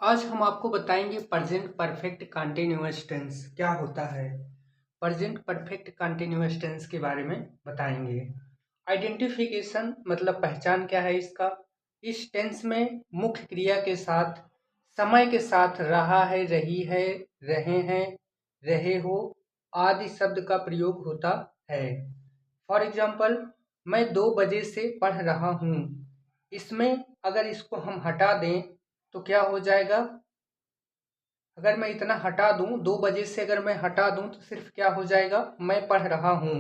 आज हम आपको बताएंगे प्रेजेंट परफेक्ट कंटीन्यूअस टेंस क्या होता है। प्रेजेंट परफेक्ट कंटीन्यूअस टेंस के बारे में बताएंगे। आइडेंटिफिकेशन मतलब पहचान क्या है इसका। इस टेंस में मुख्य क्रिया के साथ समय के साथ रहा है, रही है, रहे हैं, रहे हो आदि शब्द का प्रयोग होता है। फॉर एग्जाम्पल, मैं 2 बजे से पढ़ रहा हूँ। इसमें अगर इसको हम हटा दें तो क्या हो जाएगा। अगर मैं इतना हटा दूं, 2 बजे से अगर मैं हटा दूं तो सिर्फ क्या हो जाएगा, मैं पढ़ रहा हूं।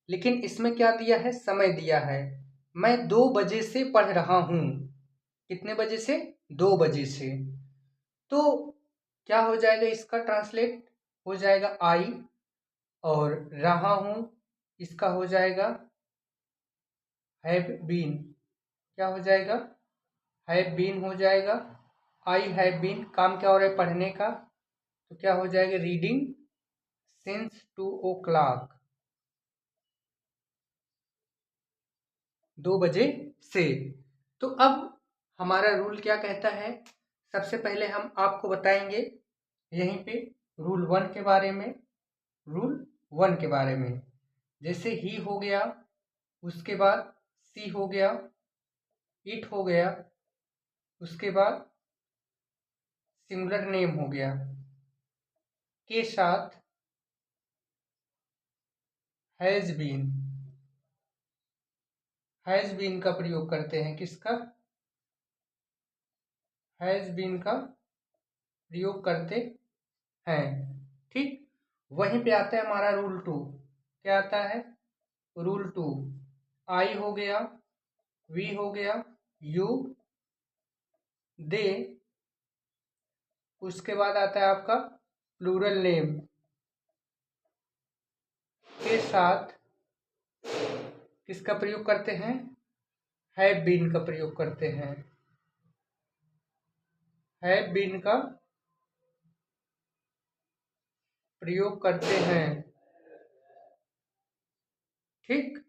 लेकिन इसमें क्या दिया है, समय दिया है। मैं 2 बजे से पढ़ रहा हूं। कितने बजे से, 2 बजे से। तो क्या हो जाएगा, इसका ट्रांसलेट हो जाएगा आई, और रहा हूं इसका हो जाएगा हैव बीन। क्या हो जाएगा, हैव बीन हो जाएगा। आई हैव बीन, काम क्या हो रहा है, पढ़ने का। तो क्या हो जाएगा, रीडिंग सिंस 2 o'clock, 2 बजे से। तो अब हमारा रूल क्या कहता है, सबसे पहले हम आपको बताएंगे यहीं पे रूल 1 के बारे में। रूल 1 के बारे में, जैसे ही हो गया, उसके बाद सी हो गया, इट हो गया, उसके बाद सिंगुलर नेम हो गया के साथ हैज बीन का प्रयोग करते हैं। किसका, हैज बीन का प्रयोग करते हैं। ठीक, वहीं पे आता है हमारा रूल 2। क्या आता है, रूल 2, आई हो गया, वी हो गया, यू, दे, उसके बाद आता है आपका प्लूरल नेम के साथ किसका प्रयोग करते हैं, हैव बीन का प्रयोग करते हैं। हैव बीन का प्रयोग करते हैं। ठीक,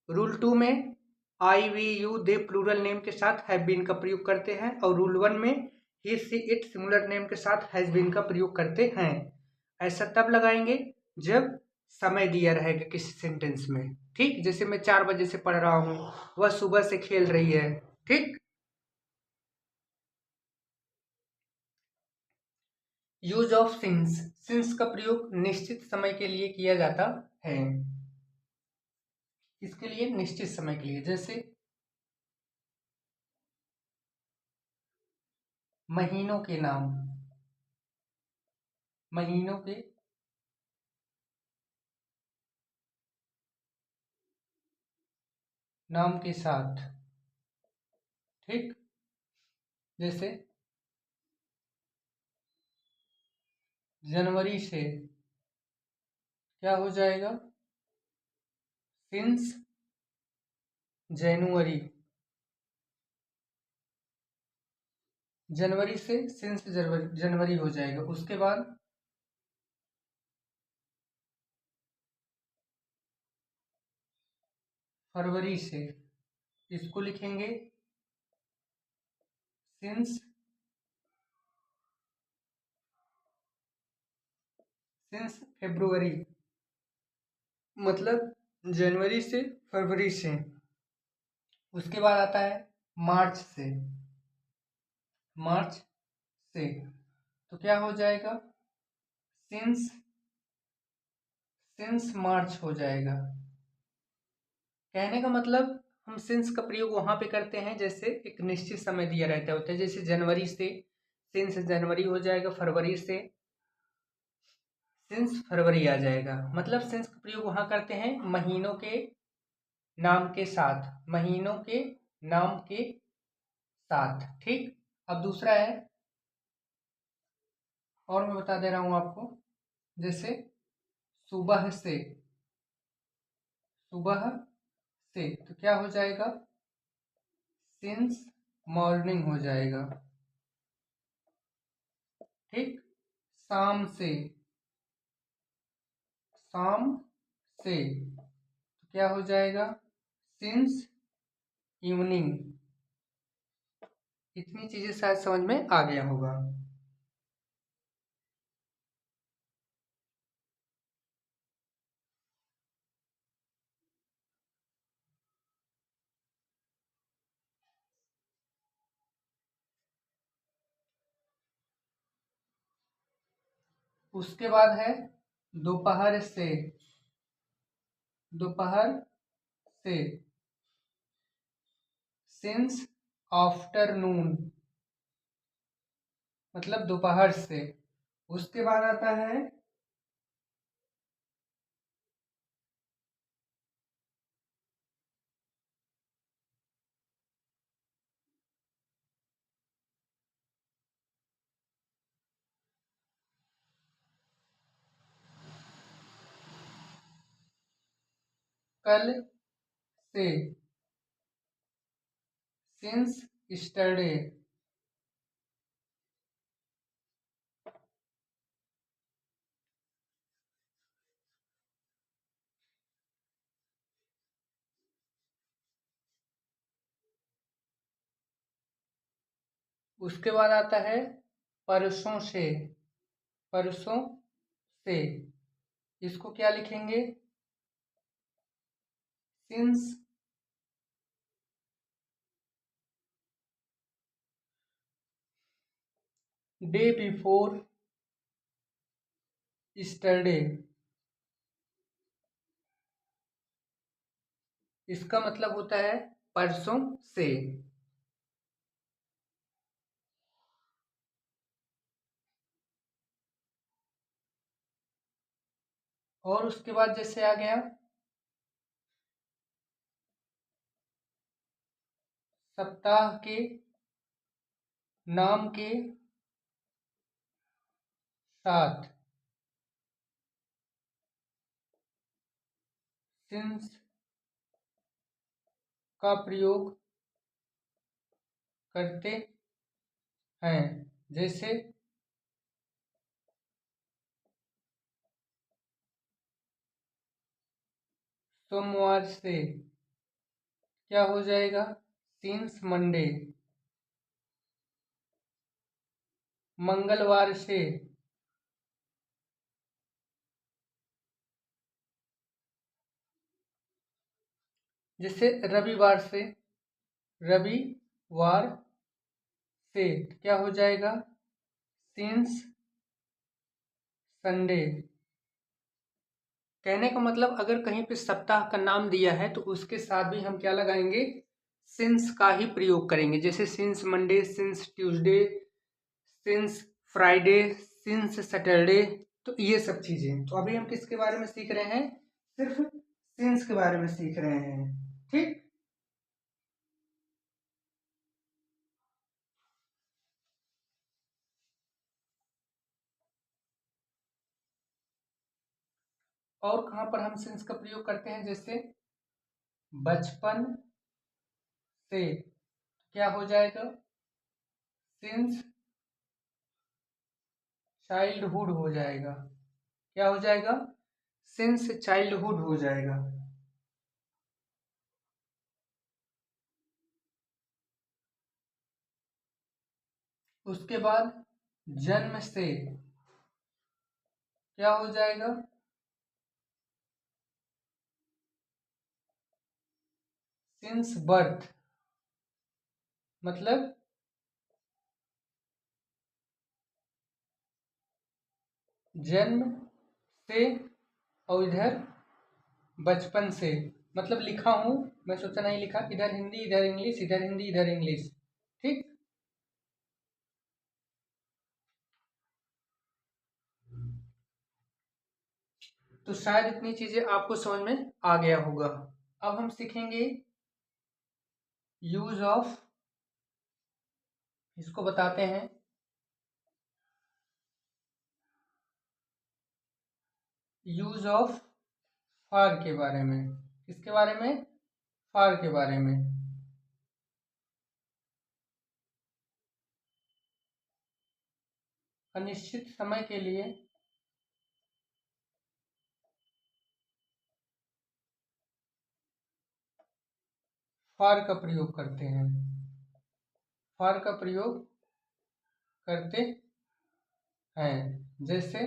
रूल 2 में I we you they plural name के साथ हैव बीन का प्रयोग करते हैं, और रूल 1 में ही सी इट सिंगुलर नेम के साथ हैज बीन का प्रयोग करते हैं। ऐसा तब लगाएंगे जब समय दिया रहेगा किसी सेंटेंस में। ठीक, जैसे मैं 4 बजे से पढ़ रहा हूँ, वह सुबह से खेल रही है। ठीक, यूज ऑफ सिंस का प्रयोग निश्चित समय के लिए किया जाता है। इसके लिए निश्चित समय के लिए, जैसे महीनों के नाम, महीनों के नाम के साथ। ठीक, जैसे जनवरी से क्या हो जाएगा, सिंस जनवरी। जनवरी से सिंस जनवरी हो जाएगा। उसके बाद फरवरी से इसको लिखेंगे सिंस फेब्रुवरी, मतलब जनवरी से फरवरी से। उसके बाद आता है मार्च से, मार्च से। तो क्या हो जाएगा, सिंस मार्च हो जाएगा। कहने का मतलब, हम सिंस का प्रयोग वहां पे करते हैं जैसे एक निश्चित समय दिया रहता होता है। जैसे जनवरी से सिंस जनवरी हो जाएगा, फरवरी से सिंस फरवरी आ जाएगा। मतलब सिंस का प्रयोग वहां करते हैं महीनों के नाम के साथ, महीनों के नाम के साथ। ठीक, अब दूसरा है, और मैं बता दे रहा हूं आपको, जैसे सुबह से, सुबह से तो क्या हो जाएगा, सिंस मॉर्निंग हो जाएगा। ठीक, शाम से, शाम से तो क्या हो जाएगा, सिंस इवनिंग। इतनी चीजें शायद समझ में आ गया होगा। उसके बाद है दोपहर से। दोपहर से, सिंस आफ्टरनून, मतलब दोपहर से। उसके बाद आता है कल से, सिंस यस्टरडे। उसके बाद आता है परसों से। परसों से, इसको क्या लिखेंगे? Since day before yesterday. इसका मतलब होता है परसों से। और उसके बाद जैसे आ गया सप्ताह के नाम के साथ, सिंस का प्रयोग करते हैं। जैसे सोमवार से क्या हो जाएगा? Since Monday. मंगलवार से जैसे रविवार से, रविवार से क्या हो जाएगा? Since Sunday. कहने का मतलब अगर कहीं पे सप्ताह का नाम दिया है तो उसके साथ भी हम क्या लगाएंगे? सिंस का ही प्रयोग करेंगे। जैसे since Monday, since Tuesday, since Friday, since Saturday. तो ये सब चीजें। तो अभी हम किसके बारे में सीख रहे हैं? सिर्फ सिंस के बारे में सीख रहे हैं। ठीक। और कहाँ पर हम सिंस का प्रयोग करते हैं? जैसे बचपन से क्या हो जाएगा? सिंस चाइल्डहुड हो जाएगा। क्या हो जाएगा? सिंस चाइल्डहुड हो जाएगा। उसके बाद जन्म से क्या हो जाएगा? सिंस बर्थ, मतलब जन्म से। और इधर बचपन से, मतलब लिखा हूं, मैं सोचा नहीं लिखा, इधर हिंदी इधर इंग्लिश, इधर हिंदी इधर इंग्लिश। ठीक। तो शायद इतनी चीजें आपको समझ में आ गया होगा। अब हम सीखेंगे यूज ऑफ, इसको बताते हैं यूज ऑफ फार के बारे में। किसके बारे में? फार के बारे में। अनिश्चित समय के लिए फार का प्रयोग करते हैं। फॉर का प्रयोग करते हैं। जैसे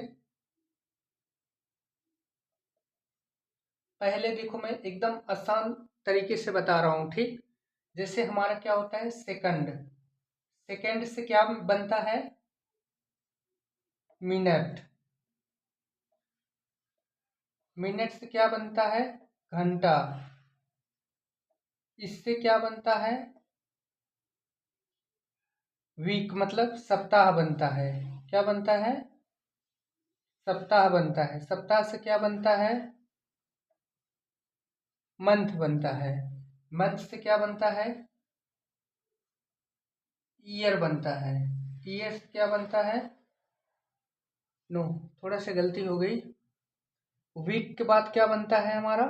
पहले देखो, मैं एकदम आसान तरीके से बता रहा हूँ, ठीक। जैसे हमारा क्या होता है, सेकंड। सेकंड से क्या बनता है, मिनट। मिनट से क्या बनता है, घंटा। इससे क्या बनता है, वीक, मतलब सप्ताह बनता है। क्या बनता है, सप्ताह बनता है। सप्ताह से क्या बनता है, मंथ बनता है। मंथ से क्या बनता है, ईयर बनता है। ईयर से क्या बनता है, नो, थोड़ा सा गलती हो गई। वीक के बाद क्या बनता है हमारा,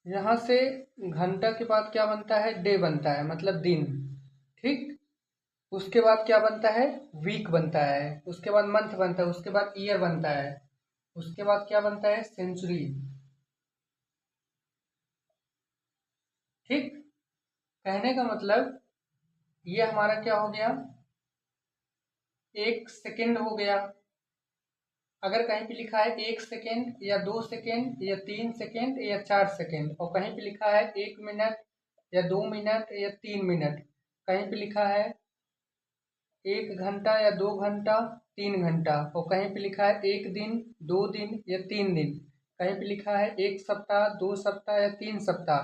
यहाँ से घंटा के बाद क्या बनता है, डे बनता है, मतलब दिन, ठीक। उसके बाद क्या बनता है, वीक बनता है। उसके बाद मंथ बनता है। उसके बाद ईयर बनता है। उसके बाद क्या बनता है, सेंचुरी, ठीक। कहने का मतलब ये हमारा क्या हो गया, एक सेकेंड हो गया। अगर कहीं पे लिखा है 1 सेकेंड या 2 सेकेंड या 3 सेकेंड या 4 सेकेंड, और कहीं पे लिखा है 1 मिनट या 2 मिनट या 3 मिनट, कहीं पे लिखा है 1 घंटा या 2 घंटा, 3 घंटा, और कहीं पे लिखा है 1 दिन, 2 दिन या 3 दिन, कहीं पे लिखा है 1 सप्ताह, 2 सप्ताह या 3 सप्ताह,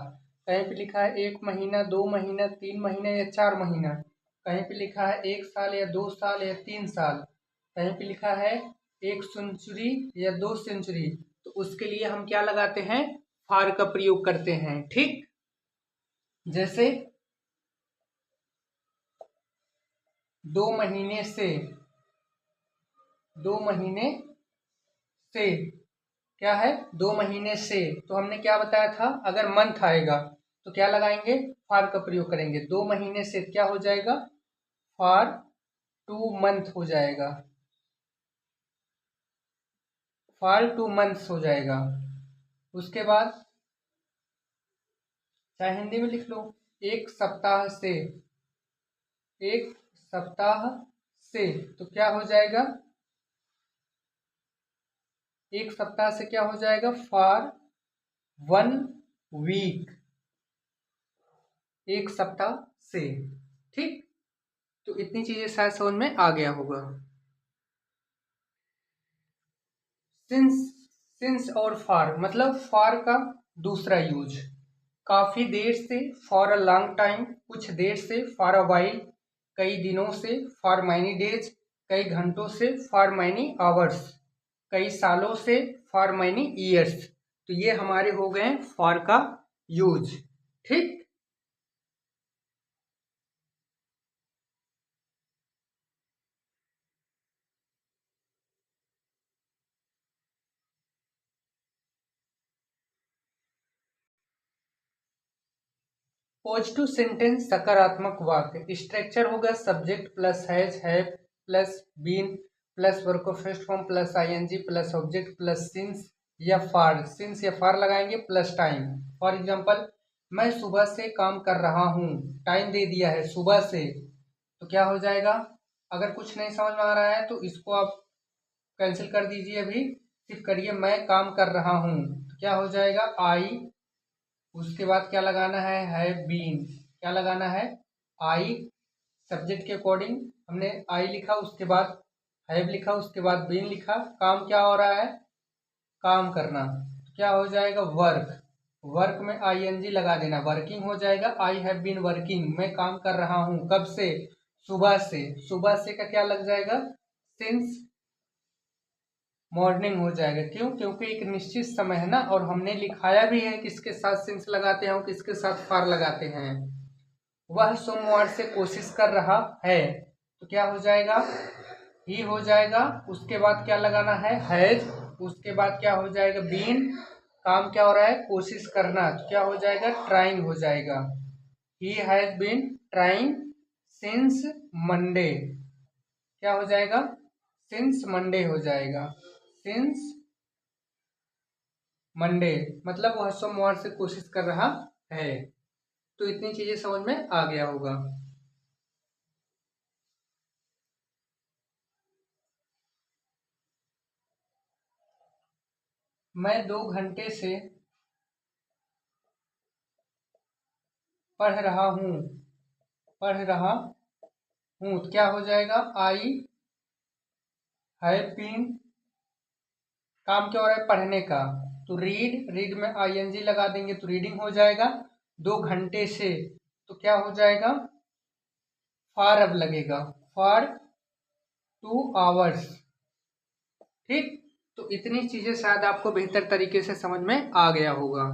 कहीं पे लिखा है 1 महीना, 2 महीना, 3 महीने या 4 महीना, कहीं पे लिखा है 1 साल या 2 साल या 3 साल, कहीं पे लिखा है 1 सेंचुरी या 2 सेंचुरी। तो उसके लिए हम क्या लगाते हैं, फार का प्रयोग करते हैं, ठीक। जैसे 2 महीने से, 2 महीने से क्या है, 2 महीने से। तो हमने क्या बताया था, अगर मंथ आएगा तो क्या लगाएंगे, फार का प्रयोग करेंगे। 2 महीने से क्या हो जाएगा, फार 2 मंथ हो जाएगा, फार 2 मंथ्स हो जाएगा। उसके बाद चाहे हिंदी में लिख लो, 1 सप्ताह से, 1 सप्ताह से, तो क्या हो जाएगा, 1 सप्ताह से क्या हो जाएगा, फॉर 1 वीक, 1 सप्ताह से, ठीक। तो इतनी चीजें शायद समझ में आ गया होगा। सिंस, सिंस और फॉर, मतलब फॉर का दूसरा यूज, काफी देर से, फॉर अ लॉन्ग टाइम, कुछ देर से, फॉर अ वाइल, कई दिनों से, फॉर मैनी डेज, कई घंटों से, फॉर मैनी आवर्स, कई सालों से, फॉर मैनी ईयर्स। तो ये हमारे हो गए फॉर का यूज, ठीक। पॉजिटिव सेंटेंस सकारात्मक वाक्य, स्ट्रक्चर होगा subject plus have plus been plus verb of first form plus ING plus object plus since या फार लगाएंगे प्लस टाइम। फॉर एग्जांपल, मैं सुबह से काम कर रहा हूँ, टाइम दे दिया है सुबह से, तो क्या हो जाएगा, अगर कुछ नहीं समझ में आ रहा है तो इसको आप कैंसिल कर दीजिए, अभी सिर्फ करिए मैं काम कर रहा हूँ, तो क्या हो जाएगा, आई, उसके बाद क्या लगाना है, हैव बीन, क्या लगाना है, आई, सब्जेक्ट के अकॉर्डिंग हमने आई लिखा, उसके बाद हैव लिखा, उसके बाद बीन लिखा, काम क्या हो रहा है, काम करना, तो क्या हो जाएगा, वर्क, वर्क में आईएनजी लगा देना, वर्किंग हो जाएगा, आई हैव बीन वर्किंग, मैं काम कर रहा हूँ, कब से, सुबह से, सुबह से का क्या लग जाएगा, सिंस मॉर्निंग हो जाएगा। क्यों, क्योंकि एक निश्चित समय है ना, और हमने लिखाया भी है किसके साथ सिंस लगाते हैं और किसके साथ फार लगाते हैं। वह सोमवार से कोशिश कर रहा है, तो क्या हो जाएगा, ही हो जाएगा, उसके बाद क्या लगाना है, हैज, उसके बाद क्या हो जाएगा, बीन, काम क्या हो रहा है, कोशिश करना, तो क्या हो जाएगा, ट्राइंग हो जाएगा, he has been trying since Monday, क्या हो जाएगा, सिंस मंडे हो जाएगा, सिंस मंडे, मतलब वह सोमवार से कोशिश कर रहा है। तो इतनी चीजें समझ में आ गया होगा। मैं 2 घंटे से पढ़ रहा हूँ, पढ़ रहा हूँ, क्या हो जाएगा? आई हैव बीन, काम क्या हो रहा है? पढ़ने का। तो रीड, रीड में आईएनजी लगा देंगे तो रीडिंग हो जाएगा। 2 घंटे से, तो क्या हो जाएगा? फॉर अब लगेगा, फॉर 2 आवर्स। ठीक, तो इतनी चीजें शायद आपको बेहतर तरीके से समझ में आ गया होगा।